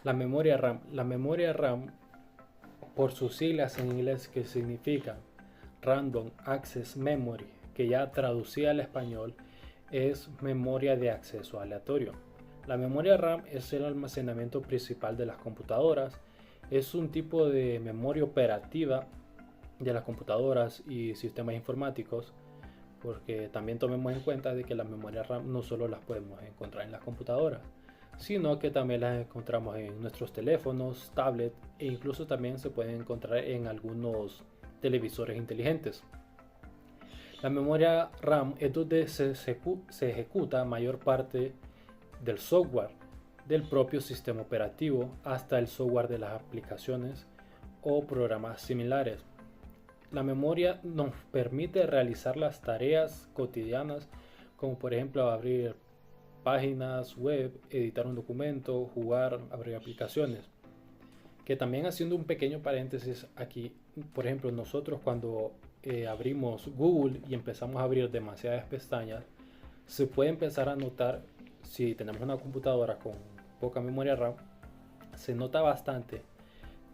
La memoria RAM. La memoria RAM, por sus siglas en inglés que significa Random Access Memory, que ya traducida al español es memoria de acceso aleatorio. La memoria RAM es el almacenamiento principal de las computadoras. Es un tipo de memoria operativa de las computadoras y sistemas informáticos, porque también tomemos en cuenta de que las memorias RAM no solo las podemos encontrar en las computadoras, sino que también las encontramos en nuestros teléfonos, tablets e incluso también se pueden encontrar en algunos televisores inteligentes. La memoria RAM es donde se ejecuta mayor parte del software del propio sistema operativo hasta el software de las aplicaciones o programas similares. La memoria nos permite realizar las tareas cotidianas como por ejemplo abrir páginas web, editar un documento, jugar, abrir aplicaciones. Que también haciendo un pequeño paréntesis aquí, por ejemplo, nosotros cuando abrimos Google y empezamos a abrir demasiadas pestañas, se puede empezar a notar, si tenemos una computadora con poca memoria RAM, se nota bastante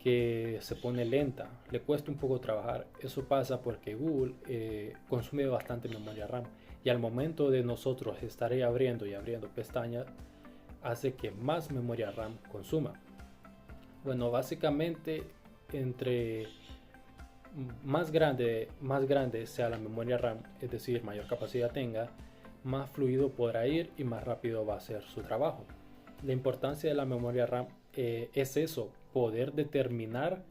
que se pone lenta, le cuesta un poco trabajar. Eso pasa porque Google consume bastante memoria RAM y al momento de nosotros estar abriendo y abriendo pestañas, hace que más memoria RAM consuma. Bueno, básicamente entre más grande sea la memoria RAM, es decir, mayor capacidad tenga, más fluido podrá ir y más rápido va a ser su trabajo. La importancia de la memoria RAM es eso, poder determinar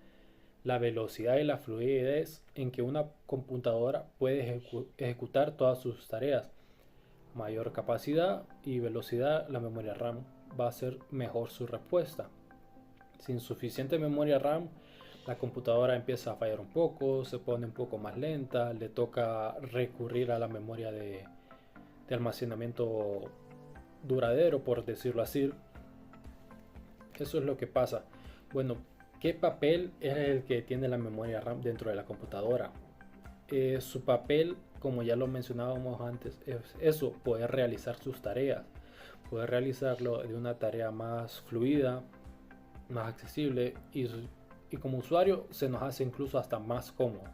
la velocidad y la fluidez en que una computadora puede ejecutar todas sus tareas. Mayor capacidad y velocidad, la memoria RAM va a ser mejor su respuesta. Sin suficiente memoria RAM, la computadora empieza a fallar un poco, se pone un poco más lenta, le toca recurrir a la memoria de almacenamiento duradero, por decirlo así. Eso es lo que pasa. Bueno, ¿qué papel es el que tiene la memoria RAM dentro de la computadora? Su papel, como ya lo mencionábamos antes, es eso, poder realizar sus tareas, poder realizarlo de una tarea más fluida, más accesible y como usuario se nos hace incluso hasta más cómodo.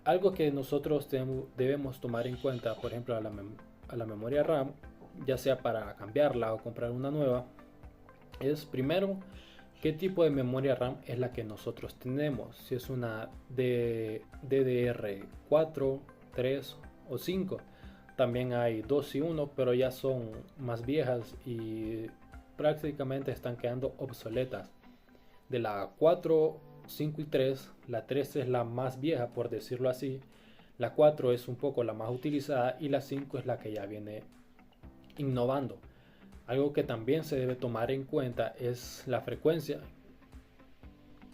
Algo que nosotros debemos tomar en cuenta, por ejemplo, a la memoria RAM, ya sea para cambiarla o comprar una nueva, es primero qué tipo de memoria RAM es la que nosotros tenemos. Si es una DDR4, 3 o 5. También hay 2 y 1, pero ya son más viejas y prácticamente están quedando obsoletas. De la 4, 5 y 3, la 3 es la más vieja por decirlo así. La 4 es un poco la más utilizada y la 5 es la que ya viene innovando. Algo que también se debe tomar en cuenta es la frecuencia,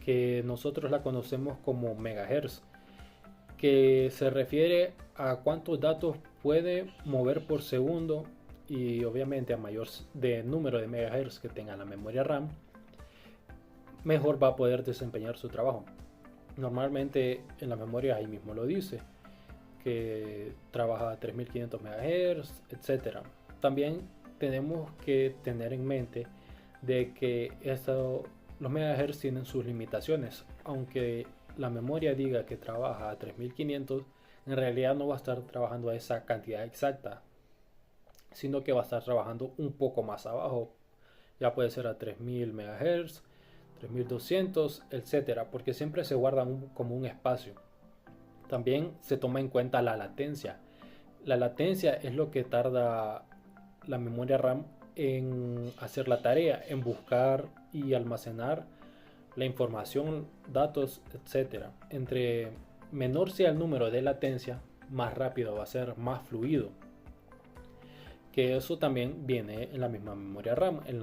que nosotros la conocemos como megahertz, que se refiere a cuántos datos puede mover por segundo y obviamente a mayor de número de megahertz que tenga la memoria RAM, mejor va a poder desempeñar su trabajo. Normalmente en la memoria ahí mismo lo dice, que trabaja a 3500 MHz, etcétera. También tenemos que tener en mente de que los megahertz tienen sus limitaciones. Aunque la memoria diga que trabaja a 3500, en realidad no va a estar trabajando a esa cantidad exacta, sino que va a estar trabajando un poco más abajo. Ya puede ser a 3000 MHz, 3200, etcétera, porque siempre se guarda como un espacio. También se toma en cuenta la latencia. La latencia es lo que tarda la memoria RAM en hacer la tarea, en buscar y almacenar la información, datos, etcétera. Entre menor sea el número de latencia, más rápido va a ser, más fluido. Que eso también viene en la misma memoria RAM, en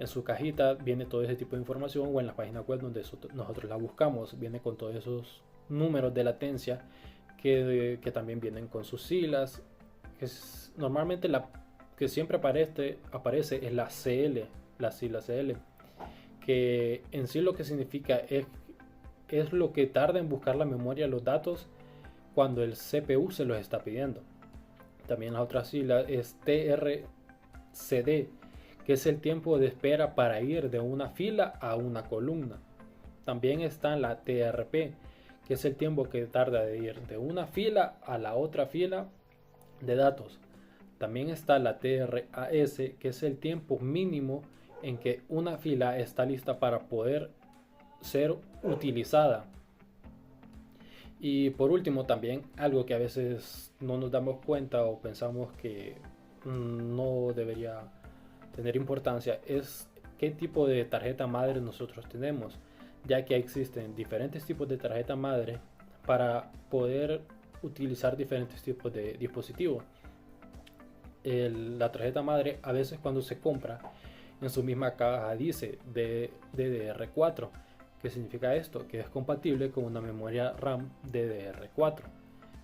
su cajita viene todo ese tipo de información o en la página web donde nosotros la buscamos, viene con todos esos números de latencia que también vienen con sus siglas. Normalmente la que siempre aparece es la CL, la sigla CL, que en sí lo que significa es lo que tarda en buscar la memoria los datos cuando el CPU se los está pidiendo. También la otra sigla es TRCD, que es el tiempo de espera para ir de una fila a una columna. También está la TRP, que es el tiempo que tarda de ir de una fila a la otra fila de datos. También está la TRAS, que es el tiempo mínimo en que una fila está lista para poder ser utilizada. Y por último también algo que a veces no nos damos cuenta o pensamos que no debería tener importancia es qué tipo de tarjeta madre nosotros tenemos, ya que existen diferentes tipos de tarjeta madre para poder utilizar diferentes tipos de dispositivos. La tarjeta madre a veces cuando se compra en su misma caja dice DDR4. ¿Qué significa esto? Que es compatible con una memoria RAM DDR4.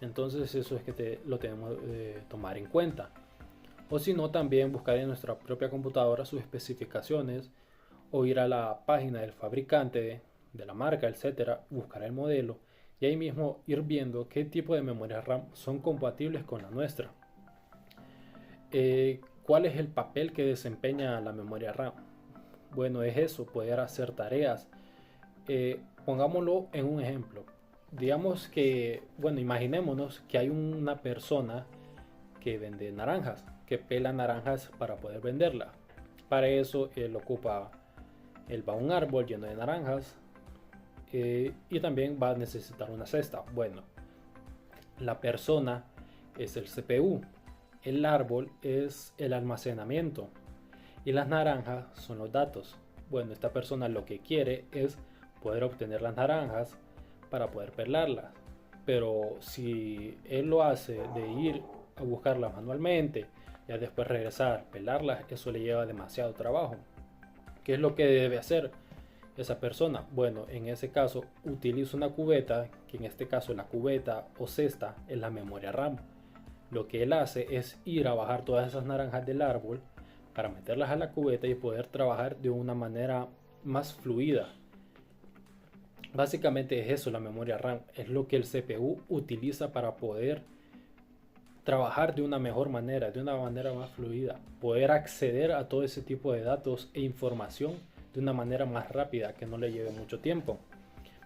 Entonces eso es que lo tenemos que tomar en cuenta. O si no, también buscar en nuestra propia computadora sus especificaciones o ir a la página del fabricante, de la marca, etcétera, buscar el modelo y ahí mismo ir viendo qué tipo de memoria RAM son compatibles con la nuestra. ¿Cuál es el papel que desempeña la memoria RAM? Bueno, es eso, poder hacer tareas. Pongámoslo en un ejemplo. Digamos que, bueno, imaginémonos que hay una persona que vende naranjas, que pela naranjas para poder venderla. Para eso él va a un árbol lleno de naranjas y también va a necesitar una cesta. Bueno, la persona es el CPU, el árbol es el almacenamiento y las naranjas son los datos. Bueno, esta persona lo que quiere es poder obtener las naranjas para poder pelarlas, pero si él lo hace de ir a buscarlas manualmente y después regresar, pelarlas, eso le lleva demasiado trabajo. ¿Qué es lo que debe hacer esa persona? Bueno, en ese caso utiliza una cubeta, que en este caso la cubeta o cesta es la memoria RAM. Lo que él hace es ir a bajar todas esas naranjas del árbol para meterlas a la cubeta y poder trabajar de una manera más fluida. Básicamente es eso, la memoria RAM es lo que el CPU utiliza para poder trabajar de una mejor manera, de una manera más fluida, poder acceder a todo ese tipo de datos e información de una manera más rápida, que no le lleve mucho tiempo.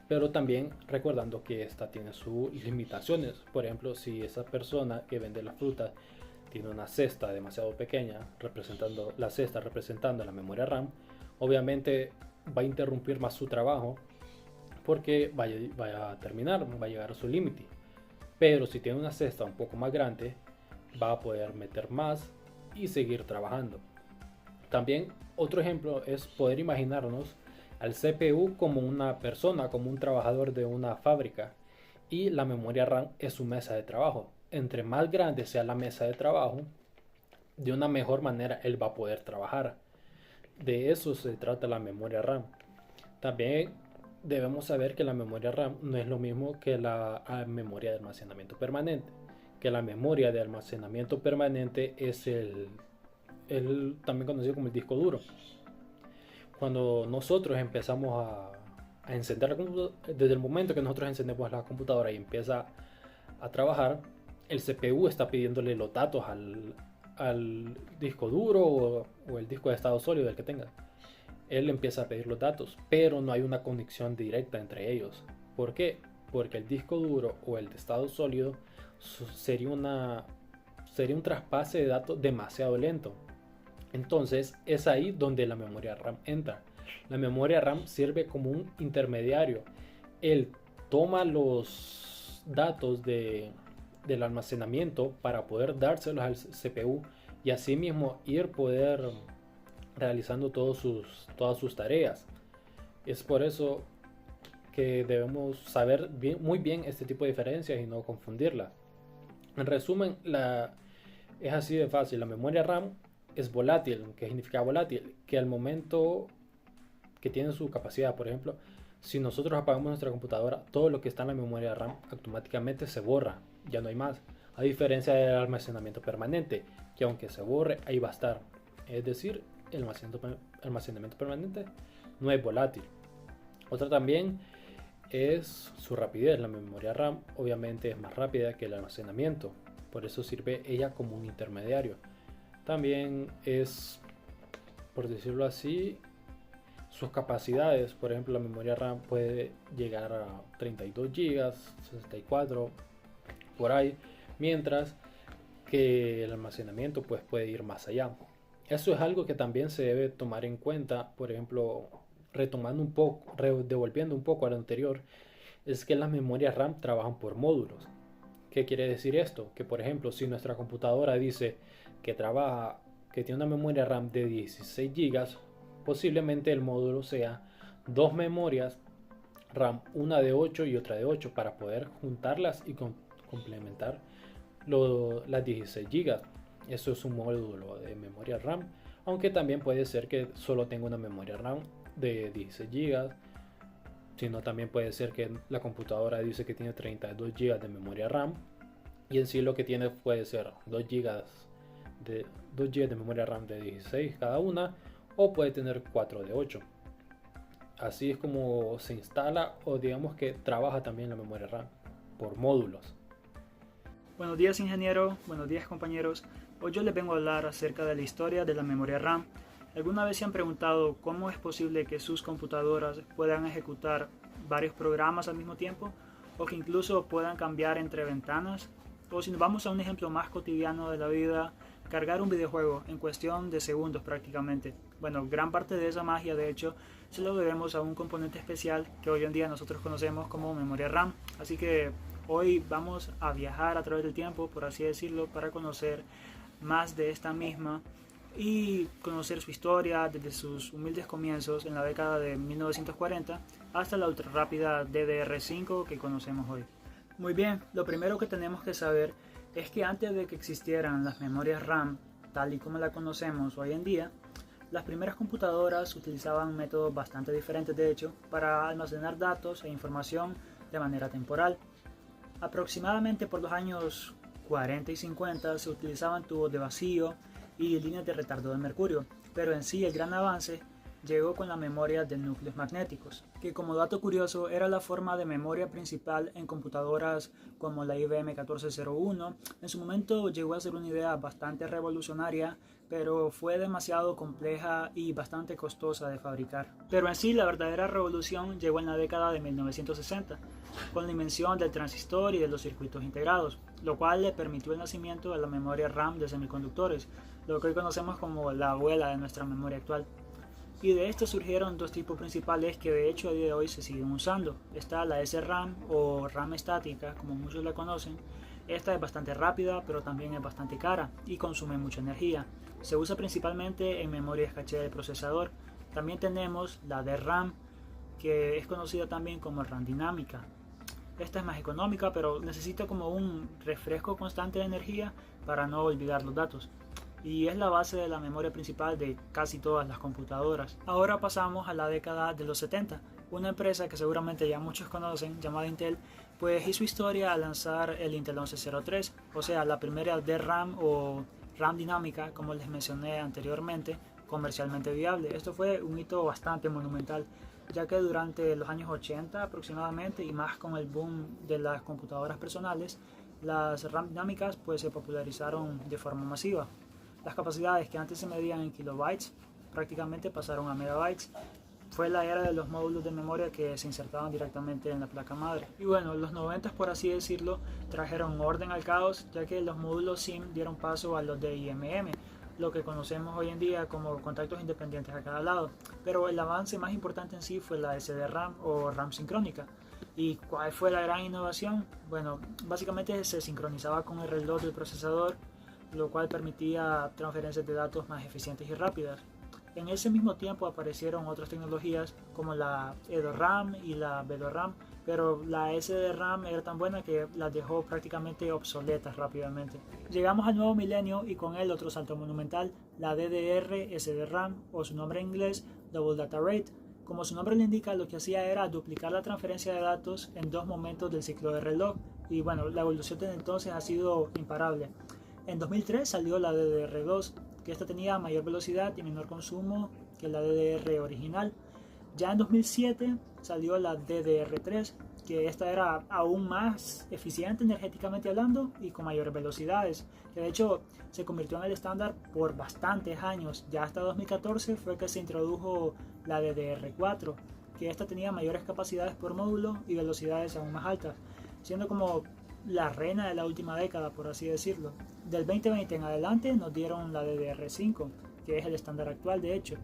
Pero también recordando que esta tiene sus limitaciones. Por ejemplo, si esa persona que vende las frutas tiene una cesta demasiado pequeña, representando la memoria RAM, obviamente va a interrumpir más su trabajo porque vaya a terminar, va a llegar a su límite. Pero si tiene una cesta un poco más grande, va a poder meter más y seguir trabajando. También otro ejemplo es poder imaginarnos al CPU como una persona, como un trabajador de una fábrica, y la memoria RAM es su mesa de trabajo. Entre más grande sea la mesa de trabajo, de una mejor manera él va a poder trabajar. De eso se trata la memoria RAM. También debemos saber que la memoria RAM no es lo mismo que la memoria de almacenamiento permanente. Que la memoria de almacenamiento permanente es el también conocido como el disco duro. Cuando nosotros empezamos a encender la computadora, desde el momento que nosotros encendemos la computadora y empieza a trabajar, el CPU está pidiéndole los datos al disco duro o el disco de estado sólido, el que tenga. Él empieza a pedir los datos, pero no hay una conexión directa entre ellos. ¿Por qué? Porque el disco duro o el de estado sólido sería un traspase de datos demasiado lento. Entonces es ahí donde la memoria RAM entra. La memoria RAM sirve como un intermediario. Él toma los datos del almacenamiento para poder dárselos al CPU y así mismo poder realizando todas sus tareas. Es por eso que debemos saber muy bien este tipo de diferencias y no confundirlas. En resumen, es así de fácil. La memoria RAM es volátil. ¿Qué significa volátil? Que al momento que tiene su capacidad, por ejemplo, si nosotros apagamos nuestra computadora, todo lo que está en la memoria RAM automáticamente se borra, ya no hay más. A diferencia del almacenamiento permanente, que aunque se borre, ahí va a estar. Es decir, el almacenamiento permanente no es volátil. Otra también es su rapidez. La memoria RAM obviamente es más rápida que el almacenamiento, por eso sirve ella como un intermediario. También es por decirlo así, sus capacidades. Por ejemplo, la memoria RAM puede llegar a 32 GB, 64, por ahí, mientras que el almacenamiento pues puede ir más allá. Eso es algo que también se debe tomar en cuenta. Por ejemplo, retomando un poco, devolviendo un poco a lo anterior, es que las memorias RAM trabajan por módulos. ¿Qué quiere decir esto? Que por ejemplo, si nuestra computadora dice que que tiene una memoria RAM de 16 GB, posiblemente el módulo sea dos memorias RAM, una de 8 y otra de 8, para poder juntarlas y complementar las 16 GB. Eso es un módulo de memoria RAM, aunque también puede ser que solo tenga una memoria RAM de 16 GB, sino también puede ser que la computadora dice que tiene 32 GB de memoria RAM y en sí lo que tiene puede ser 2 GB de memoria RAM de 16 cada una, o puede tener 4 de 8. Así es como se instala, o digamos que trabaja también la memoria RAM por módulos. Buenos días, ingeniero. Buenos días, compañeros. Hoy yo les vengo a hablar acerca de la historia de la memoria RAM. ¿Alguna vez se han preguntado cómo es posible que sus computadoras puedan ejecutar varios programas al mismo tiempo, o que incluso puedan cambiar entre ventanas? O si nos vamos a un ejemplo más cotidiano de la vida, cargar un videojuego en cuestión de segundos prácticamente. Bueno, gran parte de esa magia, de hecho, se lo debemos a un componente especial que hoy en día nosotros conocemos como memoria RAM. Así que hoy vamos a viajar a través del tiempo, por así decirlo, para conocer más de esta misma y conocer su historia desde sus humildes comienzos en la década de 1940 hasta la ultra rápida DDR5 que conocemos hoy. Muy bien, lo primero que tenemos que saber es que antes de que existieran las memorias RAM tal y como la conocemos hoy en día, las primeras computadoras utilizaban métodos bastante diferentes, de hecho, para almacenar datos e información de manera temporal. Aproximadamente por los años 40 y 50 se utilizaban tubos de vacío y líneas de retardo de mercurio, pero en sí el gran avance llegó con la memoria de núcleos magnéticos, que como dato curioso era la forma de memoria principal en computadoras como la IBM 1401. En su momento llegó a ser una idea bastante revolucionaria, pero fue demasiado compleja y bastante costosa de fabricar. Pero en sí la verdadera revolución llegó en la década de 1960, con la invención del transistor y de los circuitos integrados, lo cual le permitió el nacimiento de la memoria RAM de semiconductores, lo que hoy conocemos como la abuela de nuestra memoria actual. Y de esto surgieron dos tipos principales que de hecho a día de hoy se siguen usando. Está la SRAM o RAM estática, como muchos la conocen. Esta es bastante rápida, pero también es bastante cara y consume mucha energía. Se usa principalmente en memorias caché del procesador. También tenemos la DRAM, que es conocida también como RAM dinámica. Esta es más económica, pero necesita como un refresco constante de energía para no olvidar los datos, y es la base de la memoria principal de casi todas las computadoras. Ahora pasamos a la década de los 70. Una empresa que seguramente ya muchos conocen, llamada Intel, pues hizo historia al lanzar el Intel 1103, o sea, la primera DRAM o RAM dinámica, como les mencioné anteriormente, comercialmente viable. Esto fue un hito bastante monumental, ya que durante los años 80 aproximadamente, y más con el boom de las computadoras personales, las RAM dinámicas pues se popularizaron de forma masiva. Las capacidades que antes se medían en kilobytes prácticamente pasaron a megabytes. Fue la era de los módulos de memoria que se insertaban directamente en la placa madre. Y bueno, los 90, por así decirlo, trajeron orden al caos, ya que los módulos SIM dieron paso a los de IMM, lo que conocemos hoy en día como contactos independientes a cada lado. Pero el avance más importante en sí fue la SDRAM o RAM sincrónica. ¿Y cuál fue la gran innovación? Bueno, básicamente se sincronizaba con el reloj del procesador, lo cual permitía transferencias de datos más eficientes y rápidas. En ese mismo tiempo aparecieron otras tecnologías como la EDORAM y la BDORAM, pero la SDRAM era tan buena que las dejó prácticamente obsoletas rápidamente. Llegamos al nuevo milenio y con él otro salto monumental, la DDR-SDRAM, o su nombre en inglés Double Data Rate. Como su nombre le indica, lo que hacía era duplicar la transferencia de datos en dos momentos del ciclo de reloj, y bueno, la evolución desde entonces ha sido imparable. En 2003 salió la DDR2, que esta tenía mayor velocidad y menor consumo que la DDR original. Ya en 2007 salió la DDR3, que esta era aún más eficiente energéticamente hablando y con mayores velocidades, que de hecho se convirtió en el estándar por bastantes años. Ya hasta 2014 fue que se introdujo la DDR4, que esta tenía mayores capacidades por módulo y velocidades aún más altas, siendo como la reina de la última década, por así decirlo. Del 2020 en adelante nos dieron la DDR5, que es el estándar actual de hecho.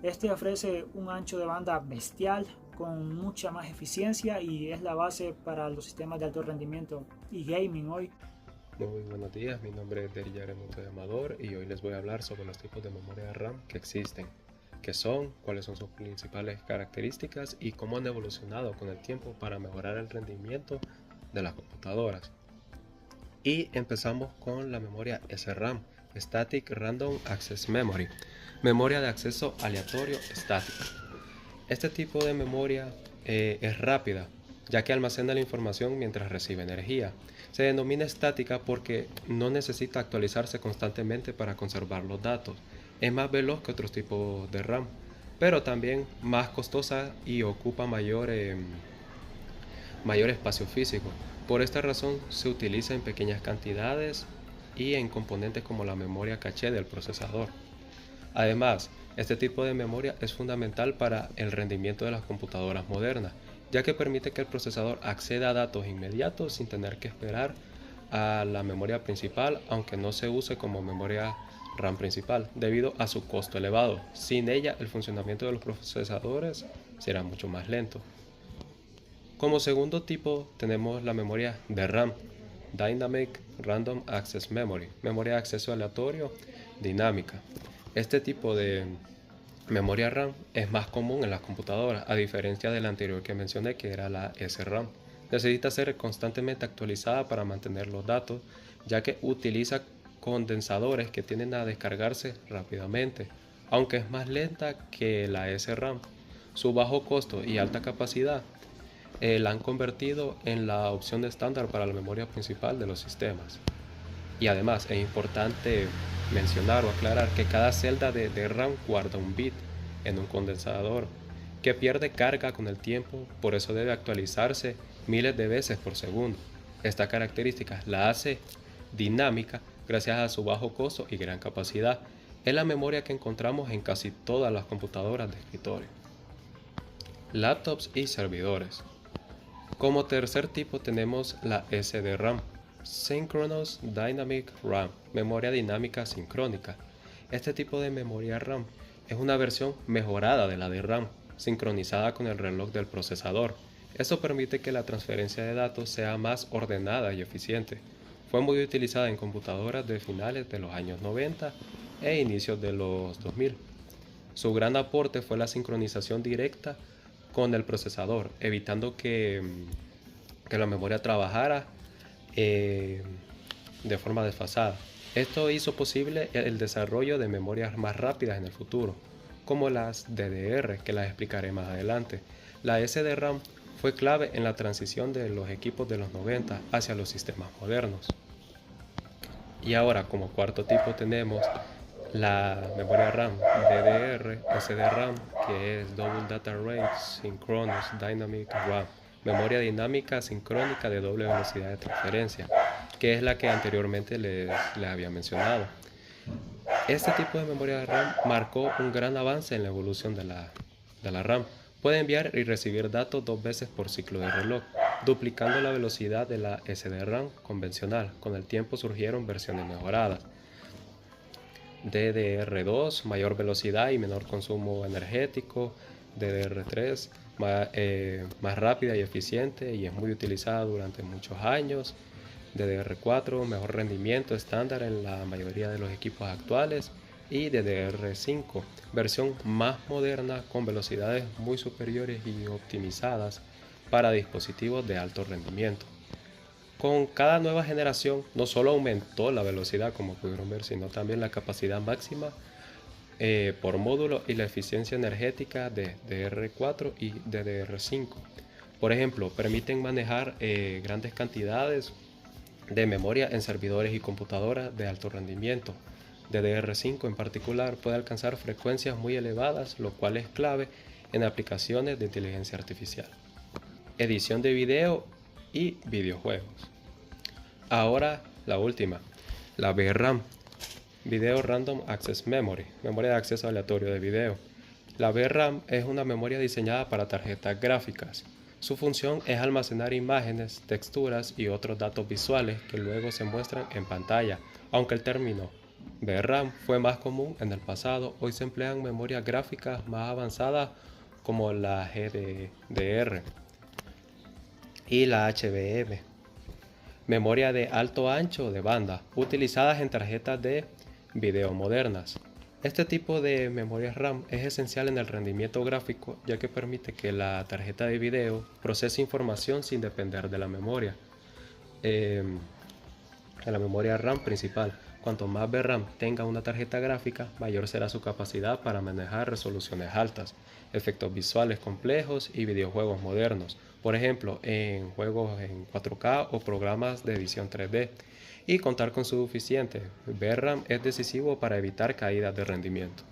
Este ofrece un ancho de banda bestial con mucha más eficiencia y es la base para los sistemas de alto rendimiento y gaming hoy. Muy buenos días, mi nombre es Deriyare Montoya Amador y hoy les voy a hablar sobre los tipos de memoria RAM que existen, qué son, cuáles son sus principales características y cómo han evolucionado con el tiempo para mejorar el rendimiento de las computadoras. Y empezamos con la memoria SRAM, Static Random Access Memory, memoria de acceso aleatorio estático. Este tipo de memoria es rápida, ya que almacena la información mientras recibe energía. Se denomina estática porque no necesita actualizarse constantemente para conservar los datos. Es más veloz que otros tipos de RAM, pero también más costosa y ocupa mayor espacio físico. Por esta razón se utiliza en pequeñas cantidades y en componentes como la memoria caché del procesador. Además, este tipo de memoria es fundamental para el rendimiento de las computadoras modernas, ya que permite que el procesador acceda a datos inmediatos sin tener que esperar a la memoria principal, aunque no se use como memoria RAM principal, debido a su costo elevado. Sin ella, el funcionamiento de los procesadores será mucho más lento. Como segundo tipo tenemos la memoria DRAM, Dynamic Random Access Memory, memoria de acceso aleatorio dinámica. Este tipo de memoria RAM es más común en las computadoras, a diferencia de la anterior que mencioné, que era la SRAM. Necesita ser constantemente actualizada para mantener los datos, ya que utiliza condensadores que tienden a descargarse rápidamente, aunque es más lenta que la SRAM. Su bajo costo y alta capacidad la han convertido en la opción estándar para la memoria principal de los sistemas. Y además es importante mencionar o aclarar que cada celda de RAM guarda un bit en un condensador que pierde carga con el tiempo, por eso debe actualizarse miles de veces por segundo. Esta característica la hace dinámica gracias a su bajo costo y gran capacidad. Es la memoria que encontramos en casi todas las computadoras de escritorio, laptops y servidores. Como tercer tipo tenemos la SDRAM, Synchronous Dynamic RAM, memoria dinámica sincrónica. Este tipo de memoria RAM es una versión mejorada de la DRAM, sincronizada con el reloj del procesador. Esto permite que la transferencia de datos sea más ordenada y eficiente. Fue muy utilizada en computadoras de finales de los años 90 e inicios de los 2000. Su gran aporte fue la sincronización directa con el procesador, evitando que la memoria trabajara de forma desfasada. Esto hizo posible el desarrollo de memorias más rápidas en el futuro, como las DDR, que las explicaré más adelante. La SDRAM fue clave en la transición de los equipos de los 90 hacia los sistemas modernos. Y ahora, como cuarto tipo, tenemos la memoria RAM DDR, SDRAM, que es Double Data Rate Synchronous Dynamic RAM, memoria dinámica sincrónica de doble velocidad de transferencia, que es la que anteriormente les había mencionado. Este tipo de memoria RAM marcó un gran avance en la evolución de la RAM. Puede enviar y recibir datos 2 veces por ciclo de reloj, duplicando la velocidad de la SDRAM convencional. Con el tiempo surgieron versiones mejoradas. DDR2, mayor velocidad y menor consumo energético. DDR3, más rápida y eficiente y es muy utilizada durante muchos años. DDR4, mejor rendimiento estándar en la mayoría de los equipos actuales. Y DDR5, versión más moderna con velocidades muy superiores y optimizadas para dispositivos de alto rendimiento. Con cada nueva generación no solo aumentó la velocidad, como pudieron ver, sino también la capacidad máxima por módulo y la eficiencia energética de DDR4 y DDR5. Por ejemplo, permiten manejar grandes cantidades de memoria en servidores y computadoras de alto rendimiento. DDR5 en particular puede alcanzar frecuencias muy elevadas, lo cual es clave en aplicaciones de inteligencia artificial. edición de video y videojuegos. Ahora la última, la VRAM, Video Random Access Memory, memoria de acceso aleatorio de video. La VRAM es una memoria diseñada para tarjetas gráficas. Su función es almacenar imágenes, texturas y otros datos visuales que luego se muestran en pantalla. Aunque el término VRAM fue más común en el pasado, hoy se emplean memorias gráficas más avanzadas como la GDDR y la HBM, memoria de alto ancho de banda, utilizadas en tarjetas de video modernas. Este tipo de memoria RAM es esencial en el rendimiento gráfico, ya que permite que la tarjeta de video procese información sin depender de la memoria RAM principal. Cuanto más VRAM tenga una tarjeta gráfica, mayor será su capacidad para manejar resoluciones altas, efectos visuales complejos y videojuegos modernos, por ejemplo, en juegos en 4K o programas de edición 3D. Y contar con suficiente VRAM es decisivo para evitar caídas de rendimiento.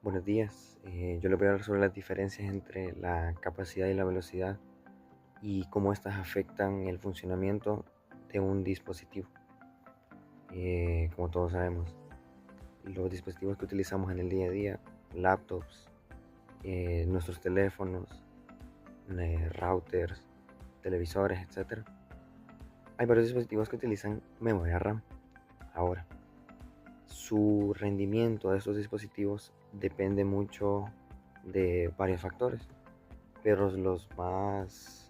Buenos días, yo les voy a hablar sobre las diferencias entre la capacidad y la velocidad y cómo estas afectan el funcionamiento de un dispositivo. Como todos sabemos, los dispositivos que utilizamos en el día a día, laptops, nuestros teléfonos, routers, televisores, etc. Hay varios dispositivos que utilizan memoria RAM. Ahora, su rendimiento de estos dispositivos depende mucho de varios factores, pero los más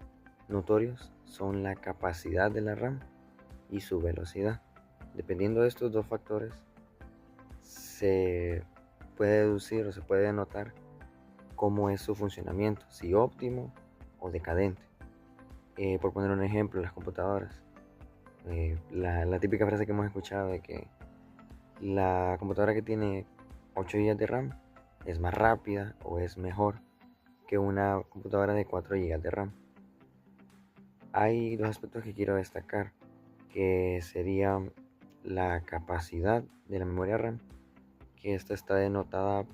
notorios son la capacidad de la RAM y su velocidad. Dependiendo de estos dos factores, se puede deducir o se puede notar cómo es su funcionamiento, si óptimo o decadente. Por poner un ejemplo, las computadoras. La típica frase que hemos escuchado de que la computadora que tiene 8 GB de RAM es más rápida o es mejor que una computadora de 4 GB de RAM. Hay dos aspectos que quiero destacar, que serían la capacidad de la memoria RAM, que esta está denotada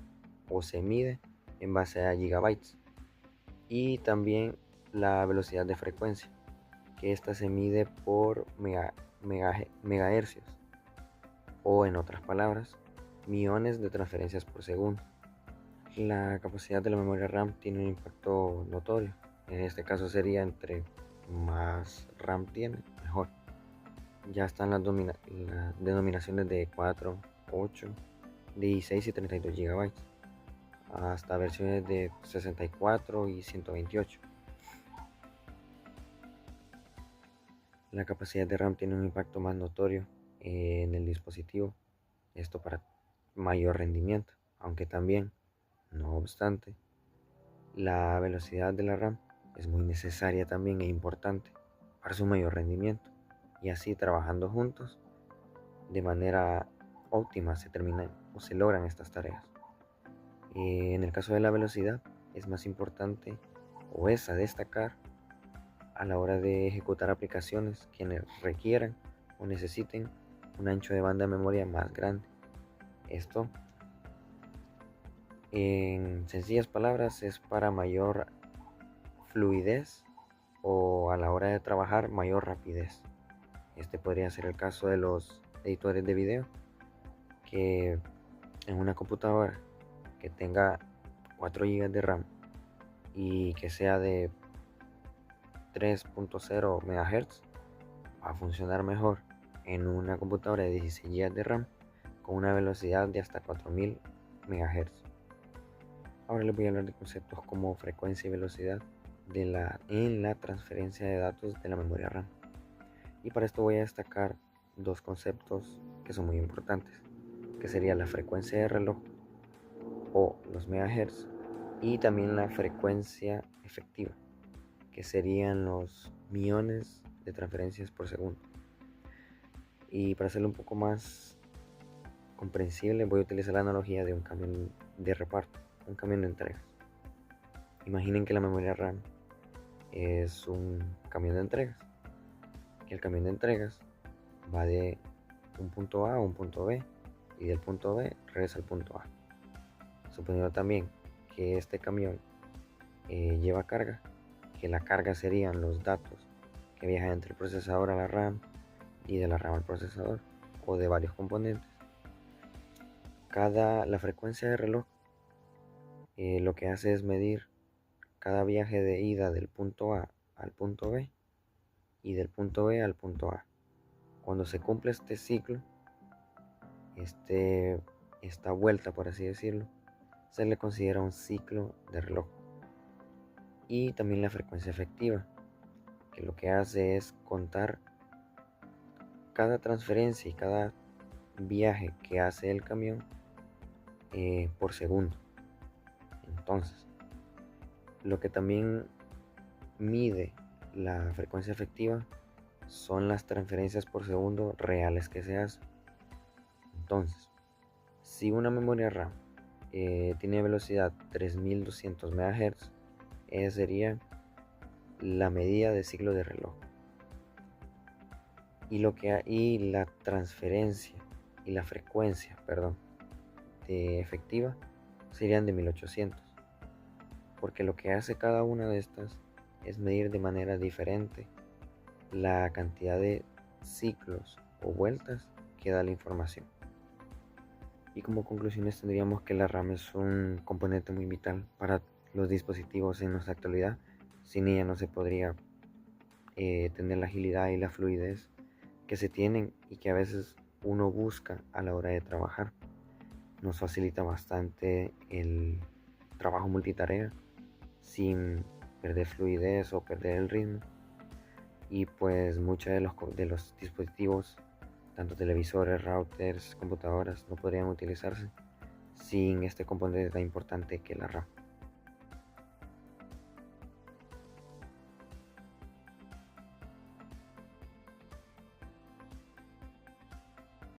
o se mide en base a gigabytes, y también la velocidad de frecuencia, que esta se mide por megahercios, o en otras palabras, millones de transferencias por segundo. La capacidad de la memoria RAM tiene un impacto notorio. En este caso sería entre más RAM tiene, mejor. Ya están las denominaciones de 4, 8, 16 y 32 GB, hasta versiones de 64 y 128. La capacidad de RAM tiene un impacto más notorio en el dispositivo, esto para mayor rendimiento, aunque también, no obstante, la velocidad de la RAM es muy necesaria también e importante para su mayor rendimiento, y así trabajando juntos de manera óptima se terminan o se logran estas tareas. En el caso de la velocidad es más importante o es a destacar a la hora de ejecutar aplicaciones que requieran o necesiten un ancho de banda de memoria más grande. Esto, en sencillas palabras, es para mayor fluidez o a la hora de trabajar mayor rapidez. Este podría ser el caso de los editores de video, que en una computadora que tenga 4 GB de RAM y que sea de 3.0 MHz va a funcionar mejor en una computadora de 16 GB de RAM con una velocidad de hasta 4000 MHz. Ahora les voy a hablar de conceptos como frecuencia y velocidad en la transferencia de datos de la memoria RAM. Y para esto voy a destacar dos conceptos que son muy importantes, que sería la frecuencia de reloj o los megahertz, y también la frecuencia efectiva, que serían los millones de transferencias por segundo. Y para hacerlo un poco más comprensible, voy a utilizar la analogía de un camión de reparto, un camión de entregas. Imaginen que la memoria RAM es un camión de entregas, que el camión de entregas va de un punto A a un punto B, y del punto B regresa al punto A. Suponiendo también que este camión lleva carga, que la carga serían los datos que viajan entre el procesador a la RAM y de la RAM al procesador, o de varios componentes. La frecuencia de reloj lo que hace es medir cada viaje de ida del punto A al punto B y del punto B al punto A. Cuando se cumple este ciclo, esta vuelta, por así decirlo, se le considera un ciclo de reloj. Y también la frecuencia efectiva, que lo que hace es contar cada transferencia y cada viaje que hace el camión por segundo. Entonces, lo que también mide la frecuencia efectiva son las transferencias por segundo reales que se hacen. Entonces, si una memoria RAM tiene velocidad 3200 MHz, esa sería la medida de ciclo de reloj. Y la transferencia y la frecuencia, de efectiva serían de 1800, porque lo que hace cada una de estas es medir de manera diferente la cantidad de ciclos o vueltas que da la información. Y como conclusiones tendríamos que la RAM es un componente muy vital para los dispositivos en nuestra actualidad. Sin ella no se podría tener la agilidad y la fluidez que se tienen y que a veces uno busca a la hora de trabajar. Nos facilita bastante el trabajo multitarea sin perder fluidez o perder el ritmo. Y pues muchos de los dispositivos, tanto televisores, routers, computadoras, no podrían utilizarse sin este componente tan importante que es la RAM.